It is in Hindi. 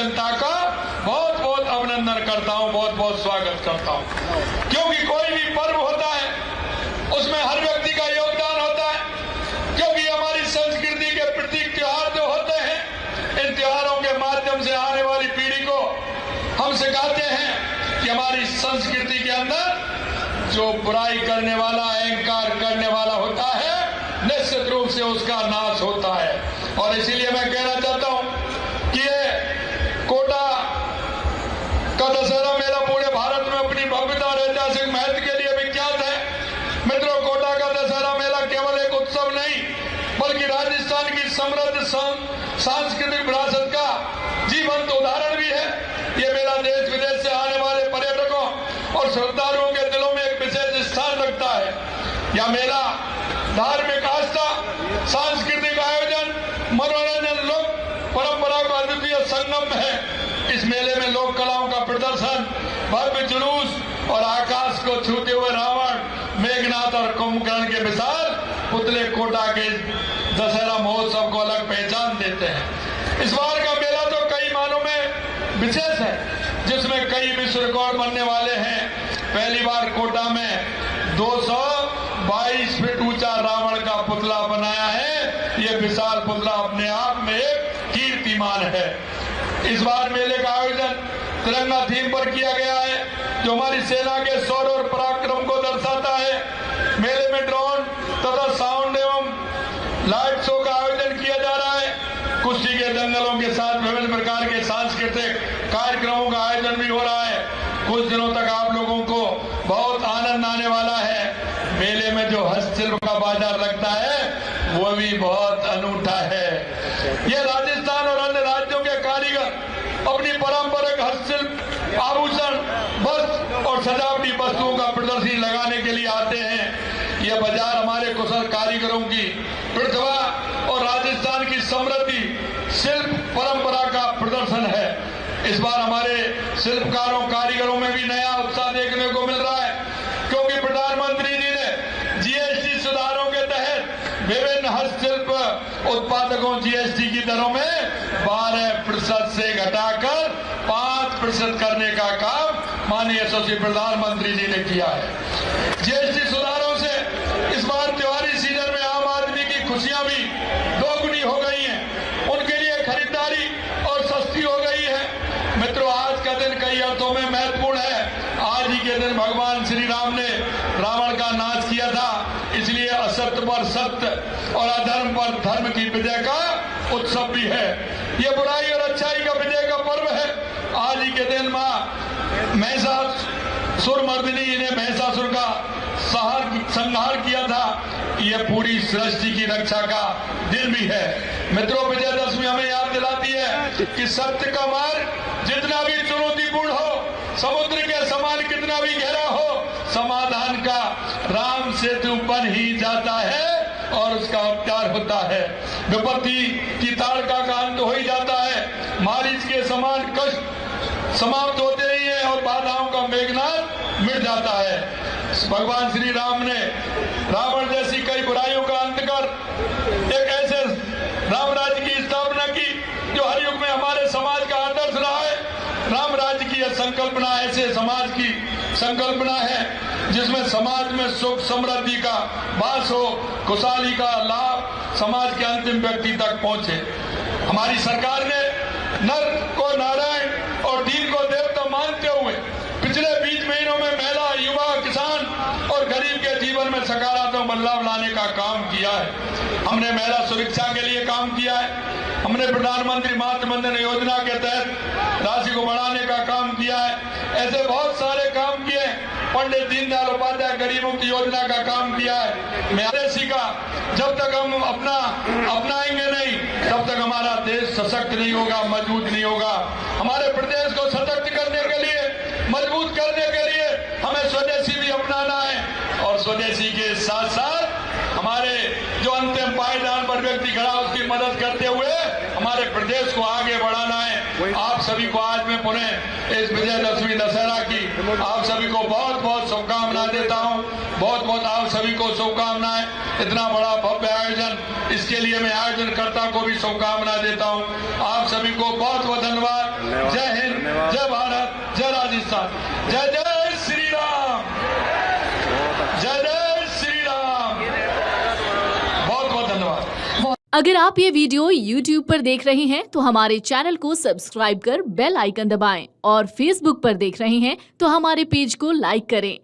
जनता का बहुत बहुत अभिनंदन करता हूं, बहुत बहुत स्वागत करता हूं। क्योंकि कोई भी पर्व होता है उसमें हर व्यक्ति का योगदान होता है, क्योंकि हमारी संस्कृति के प्रतीक त्योहार जो होते हैं, इन त्योहारों के माध्यम से आने वाली पीढ़ी को हम सिखाते हैं कि हमारी संस्कृति के अंदर जो बुराई करने वाला, अहंकार करने वाला होता है, निश्चित रूप से उसका नाश होता है। और इसीलिए मैं कहना चाहता हूं कि ये कोटा का दशहरा मेला पूरे भारत में अपनी भव्यता और ऐतिहासिक महत्व के लिए विख्यात है। मित्रों, कोटा का दशहरा मेला केवल एक उत्सव नहीं, बल्कि राजस्थान की समृद्ध सांस्कृतिक विरासत का जीवंत उदाहरण भी है। ये मेला देश विदेश से आने वाले पर्यटकों और श्रद्धालुओं के दिलों में एक विशेष स्थान रखता है। यह मेला धार्मिक आस्था, सांस्कृतिक आयोजन, मनोरंजन, लोक परंपरा का अद्वितीय संगम है। इस मेले में लोक कलाओं का प्रदर्शन, भव्य जुलूस और आकाश को छूते हुए रावण, मेघनाथ और कुंभकर्ण के विशाल पुतले कोटा के दशहरा महोत्सव को अलग पहचान देते हैं। इस बार का मेला तो कई मानों में विशेष है, जिसमें कई विश्व रिकॉर्ड बनने वाले हैं। पहली बार कोटा में 222 फीट ऊंचा रावण का पुतला बनाया है। ये विशाल पुतला अपने आप में एक कीर्तिमान है। इस बार मेले का आयोजन तिरंगा थीम पर किया गया है, जो हमारी सेना के शौर्य और पराक्रम को दर्शाता है। मेले में ड्रोन तथा साउंड एवं लाइट शो का आयोजन किया जा रहा है। कुश्ती के दंगलों के साथ विभिन्न प्रकार के सांस्कृतिक कार्यक्रमों का आयोजन भी हो रहा है। कुछ दिनों तक आप लोगों को बहुत आनंद आने वाला है। मेले में जो हस्तशिल्प का बाजार लगता है वो भी बहुत अनूठा है। ये राजस्थान और अन्य राज्यों के कारीगर अपनी पारंपरिक हस्तशिल्प, आभूषण, वस्त्र और सजावटी वस्तुओं का प्रदर्शनी लगाने के लिए आते हैं। यह बाजार हमारे कुशल कारीगरों की प्रतिभा और राजस्थान की समृद्धि शिल्प परंपरा का प्रदर्शन है। इस बार हमारे शिल्पकारों, कारीगरों में भी नया उत्साह देखने को मिल रहा है, क्योंकि प्रधानमंत्री जी ने जीएसटी सुधारों के तहत विभिन्न हस्तशिल्प उत्पादकों जीएसटी की दरों में 12% से घटाकर 5% करने का काम माननीय यशस्वी प्रधानमंत्री जी ने किया है। जीएसटी सुधारों से इस बार त्योहारी सीजन में आम आदमी की खुशियां भी दोगुनी हो गई हैं। उनके लिए खरीदारी और सस्ती हो गई है। मित्रों, आज का दिन कई अर्थों में महत्वपूर्ण है। आज ही के दिन भगवान श्री राम ने रावण का नाश किया था, इसलिए असत्य पर सत्य और अधर्म पर धर्म की विजय का उत्सव भी है। ये बुराई और अच्छाई का विजय का पर्व है। आज ही के दिन मां महिषासुरमर्दिनी ने महिषासुर का संहार किया था। यह पूरी सृष्टि की रक्षा का दिन भी है। मित्रों, विजयदशमी हमें याद दिलाती है कि सत्य का मार्ग जितना भी चुनौतीपूर्ण हो, समुद्र के समान कितना भी गहरा हो, समाधान का राम सेतु बन ही जाता है और उसका अवतार होता है। विपत्ति की ताड़का का अंत हो ही जाता है। मारीच के समान कष्ट समाप्त होते ही है और बाधाओं का मेघनाद मिट जाता है। भगवान श्री राम ने रावण जैसी कई बुराइयों का अंत कर एक ऐसे राम राज्य की स्थापना की जो हर युग में हमारे समाज का आदर्श रहा है। राम राज्य की यह संकल्पना ऐसे समाज की संकल्पना है जिसमें समाज में सुख समृद्धि का वास हो, खुशहाली का लाभ समाज के अंतिम व्यक्ति तक पहुंचे। हमारी सरकार ने नर को नारायण और दीन को देवता मानते हुए पिछले 20 महीनों में महिला, युवा, किसान और गरीब के जीवन में सकारात्मक बदलाव लाने का काम किया है। हमने महिला सुरक्षा के लिए काम किया है। हमने प्रधानमंत्री मातृ वंदन योजना के तहत राशि को बढ़ाने का काम किया है। ऐसे बहुत सारे काम किए। पंडित दीनदयाल उपाध्याय गरीब मुक्ति योजना का काम किया है। मैदेशी का जब तक हम अपनाएंगे नहीं, तब तक हमारा देश सशक्त नहीं होगा, मजबूत नहीं होगा। हमारे प्रदेश को सशक्त करने के लिए, मजबूत करने के लिए हमें स्वदेशी भी अपनाना है और स्वदेशी के साथ साथ हमारे जो अंतिम पायदान पर व्यक्ति खड़ा उसकी मदद करते हुए हमारे प्रदेश को आगे बढ़ाना है। आप सभी को आज मैं पुनः इस विजयदशमी दशहरा की आप सभी को बहुत बहुत शुभकामनाएं देता हूं। बहुत बहुत आप सभी को शुभकामनाएं। इतना बड़ा भव्य आयोजन, इसके लिए मैं आयोजनकर्ता को भी शुभकामनाएं देता हूं। आप सभी को बहुत बहुत धन्यवाद। साथ। जय जय श्री राम, जय जय श्री राम। बहुत बहुत धन्यवाद। अगर आप ये वीडियो YouTube पर देख रहे हैं तो हमारे चैनल को सब्सक्राइब कर बेल आइकन दबाएं और Facebook पर देख रहे हैं तो हमारे पेज को लाइक करें।